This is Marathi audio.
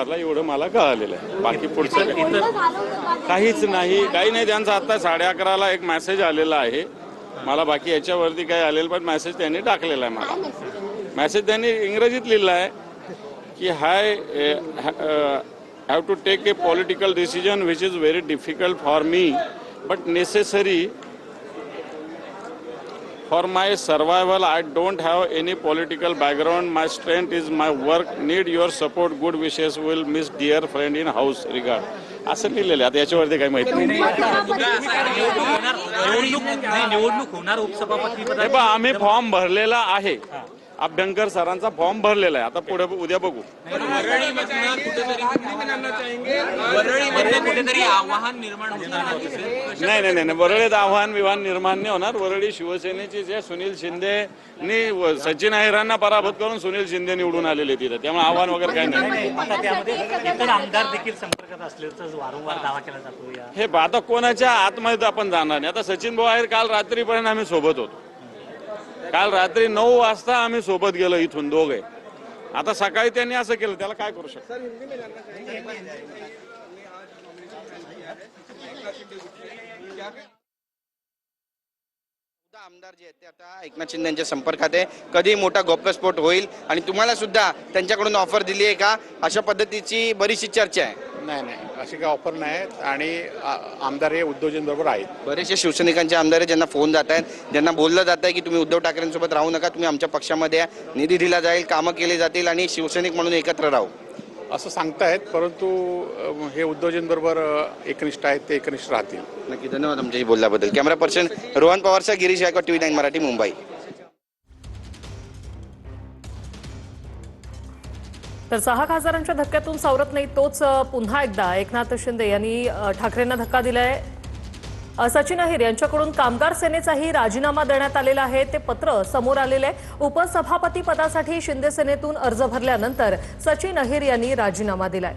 दुपारला, एवढं मला कळालेलं आहे. बाकी पुढचं काहीच नाही, काही नाही. त्यांचा आता 11:30ला एक मेसेज आलेला आहे मला, बाकी याच्यावरती काही आलेलं, पण मेसेज त्यांनी टाकलेला आहे मला. मेसेज त्यांनी इंग्रजीत लिहिला आहे की have to take a political decision which is very difficult for me but necessary for my survival. I don't have any political background. My strength is my work. Need your support. Good wishes. Will miss dear friend in house. Regard. असं लिहिलेलं आहे. आता याच्यावरती काही माहिती नाही. निवडणूक होणार उपसभापती. आम्ही फॉर्म भरलेला आहे. अभ्यंकर सरांचा फॉर्म भरलेला आहे. आता पुढे उद्या बघू. कुठेतरी आव्हान निर्माण होणार नाही, वरळीत आव्हान विवान निर्माण नाही होणार. वरळी शिवसेनेचे जे सुनील शिंदेनी सचिन अहिरांना पराभूत करून सुनील शिंदे निवडून आलेले तिथे, त्यामुळे आव्हान वगैरे काही नाही. आमदार देखील संपर्कात असल्याचं वारंवार दावा केला जातो. हे आता कोणाच्या आतमध्ये आपण जाणार नाही. आता सचिन भाऊ अहिर काल रात्रीपर्यंत आम्ही सोबत होतो. काल रात्री 9 वाजता आम्ही सोबत गेलो इथून दोघे. आता सकाळी त्यांनी असं केलं, त्याला काय करू शकतो. आमदार जे आहेत ते आता एकनाथ शिंदे यांच्या संपर्कात आहे. कधी मोठा गौप्यस्फोट होईल आणि तुम्हाला सुद्धा त्यांच्याकडून ऑफर दिली आहे का, अशा पद्धतीची बरीचशी चर्चा आहे. नाही, अशी काही ऑफर नाही. आणि आमदार हे उद्धवजींबरोबर आहेत. बरेचसे शिवसैनिकांचे आमदार आहेत ज्यांना फोन जात आहेत, ज्यांना बोललं जात आहे की तुम्ही उद्धव ठाकरेंसोबत राहू नका, तुम्ही आमच्या पक्षामध्ये या, निधी दिला जाईल, कामं केली जातील आणि शिवसैनिक म्हणून एकत्र राहू, असं सांगतायत. परंतु हे उद्धवजींबरोबर एकनिष्ठ आहेत, ते एकनिष्ठ राहतील. नक्की. धन्यवाद आमच्याशी बोलल्याबद्दल. कॅमेरा पर्सन रोहन पवारचा, गिरीश गायकवाड, TV9 मराठी, मुंबई. तर 6 खासदारांच्या धक्क्यातून सावरत नाही तोच पुन्हा एकदा एकनाथ शिंदे यांनी ठाकरेंना धक्का दिलाय. सचिन अहिर यांच्याकडून कामगार सेनेचाही राजीनामा देण्यात आलेला आहे. ते पत्र समोर आलेले आहे. उपसभापती पदासाठी शिंदे सेनेतून अर्ज भरल्यानंतर सचिन अहिर यांनी राजीनामा दिलाय.